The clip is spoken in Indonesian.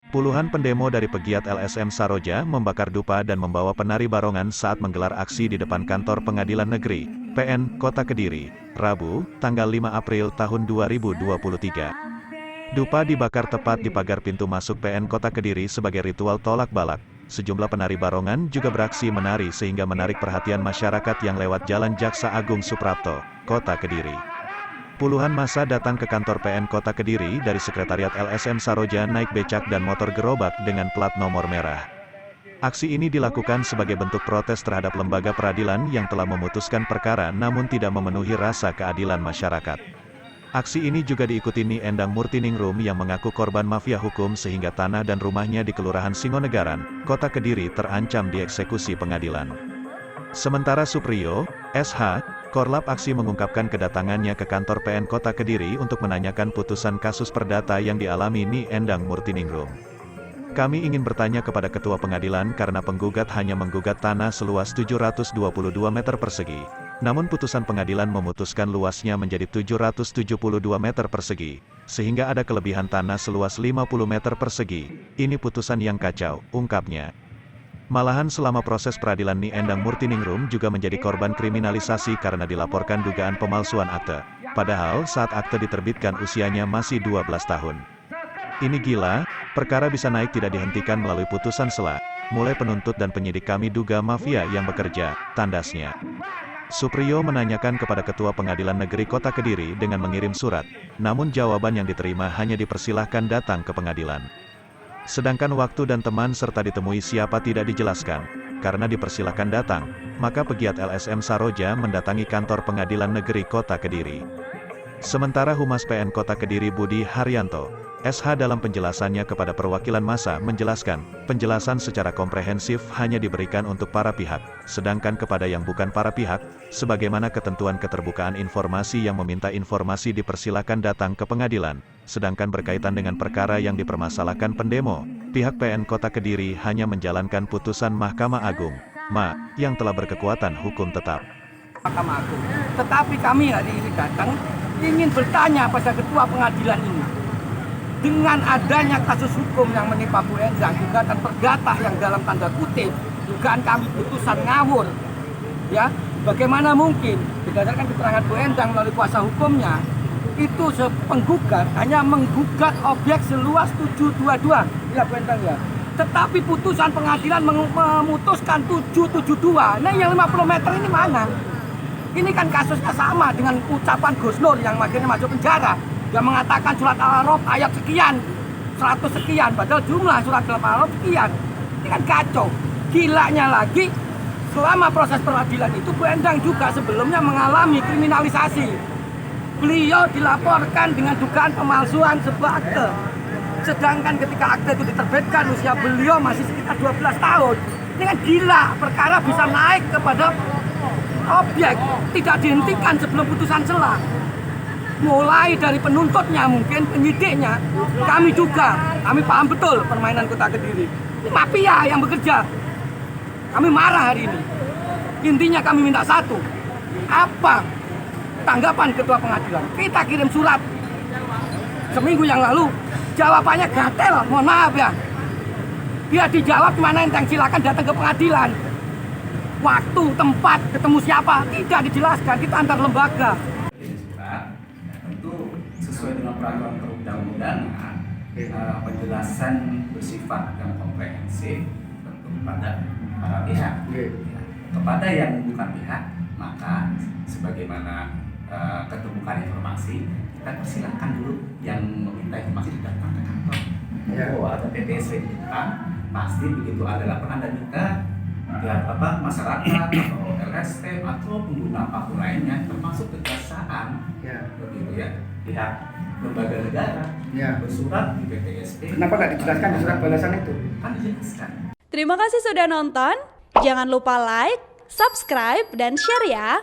Puluhan pendemo dari pegiat LSM Saroja membakar dupa dan membawa penari barongan saat menggelar aksi di depan kantor Pengadilan Negeri, PN, Kota Kediri, Rabu, tanggal 5 April tahun 2023. Dupa dibakar tepat di pagar pintu masuk PN Kota Kediri sebagai ritual tolak balak. Sejumlah penari barongan juga beraksi menari sehingga menarik perhatian masyarakat yang lewat Jalan Jaksa Agung Suprapto, Kota Kediri. Puluhan massa datang ke kantor PN Kota Kediri dari Sekretariat LSM Saroja naik becak dan motor gerobak dengan plat nomor merah. Aksi ini dilakukan sebagai bentuk protes terhadap lembaga peradilan yang telah memutuskan perkara namun tidak memenuhi rasa keadilan masyarakat. Aksi ini juga diikuti Ni Endang Murtiningrum yang mengaku korban mafia hukum sehingga tanah dan rumahnya di Kelurahan Singonegaran, Kota Kediri terancam dieksekusi pengadilan. Sementara Supriyo, SH, Korlap Aksi mengungkapkan kedatangannya ke kantor PN Kota Kediri untuk menanyakan putusan kasus perdata yang dialami Ni Endang Murtiningrum. Kami ingin bertanya kepada Ketua Pengadilan karena penggugat hanya menggugat tanah seluas 722 meter persegi. Namun putusan pengadilan memutuskan luasnya menjadi 772 meter persegi, sehingga ada kelebihan tanah seluas 50 meter persegi. Ini putusan yang kacau, ungkapnya. Malahan selama proses peradilan Ni Endang Murtiningrum juga menjadi korban kriminalisasi karena dilaporkan dugaan pemalsuan akte. Padahal saat akte diterbitkan usianya masih 12 tahun. Ini gila, perkara bisa naik tidak dihentikan melalui putusan sela. Mulai penuntut dan penyidik kami duga mafia yang bekerja, tandasnya. Supriyo menanyakan kepada Ketua Pengadilan Negeri Kota Kediri dengan mengirim surat, namun jawaban yang diterima hanya dipersilahkan datang ke pengadilan. Sedangkan waktu dan teman serta ditemui siapa tidak dijelaskan. Karena dipersilahkan datang, maka pegiat LSM Saroja mendatangi kantor Pengadilan Negeri Kota Kediri. Sementara Humas PN Kota Kediri Budi Haryanto, SH dalam penjelasannya kepada perwakilan massa menjelaskan, penjelasan secara komprehensif hanya diberikan untuk para pihak, sedangkan kepada yang bukan para pihak, sebagaimana ketentuan keterbukaan informasi yang meminta informasi dipersilakan datang ke pengadilan, sedangkan berkaitan dengan perkara yang dipermasalahkan pendemo, pihak PN Kota Kediri hanya menjalankan putusan Mahkamah Agung, yang telah berkekuatan hukum tetap. Mahkamah Agung. Tetapi kami hari ini datang ingin bertanya pada Ketua Pengadilan ini. Dengan adanya kasus hukum yang menimpa Bu Endang, gugatan perdata yang dalam tanda kutip, dugaan kami putusan ngawur. Ya, bagaimana mungkin berdasarkan keterangan Bu Endang melalui kuasa hukumnya, itu penggugat hanya menggugat objek seluas 722, ya Bu Endang ya. Tetapi putusan pengadilan memutuskan 772. Nah, yang 50 meter ini mana? Ini kan kasusnya sama dengan ucapan Gus Nur yang akhirnya masuk penjara. Yang mengatakan surat Al-Araf ayat sekian, 100 sekian, padahal jumlah surat Al-Araf sekian. Ini kan kacau. Gilanya lagi, selama proses peradilan itu Bu Endang juga sebelumnya mengalami kriminalisasi. Beliau dilaporkan dengan dugaan pemalsuan sebuah akte. Sedangkan ketika akte itu diterbitkan, usia beliau masih sekitar 12 tahun. Ini kan gila, perkara bisa naik kepada objek, tidak dihentikan sebelum putusan sela. Mulai dari penuntutnya, mungkin penyidiknya, kami juga, kami paham betul permainan Kota Kediri. Ini mafia yang bekerja. Kami marah hari ini. Intinya kami minta satu, apa tanggapan Ketua Pengadilan? Kita kirim surat seminggu yang lalu, jawabannya gatel, mohon maaf ya. Dia dijawab mana Endang, silakan datang ke pengadilan. Waktu, tempat, ketemu siapa, tidak dijelaskan, kita antar lembaga. Sesuai dengan peraturan perundang-undangan, penjelasan bersifat yang komprehensif tentu kepada para pihak. Kepada yang bukan pihak, maka sebagaimana keterbukaan informasi, kita persilahkan dulu yang meminta informasi datang ke kantor. Oh, ada PTSP kita, pasti begitu ada laporan dan kita pihak masyarakat atau LSM atau pengguna apapun lainnya, termasuk kejaksaan, begitu ya, pihak lembaga negara bersurat di PTSP. Kenapa nggak dijelaskan di surat balasan itu? Kan dijelaskan. Terima kasih sudah nonton. Jangan lupa like, subscribe, dan share ya.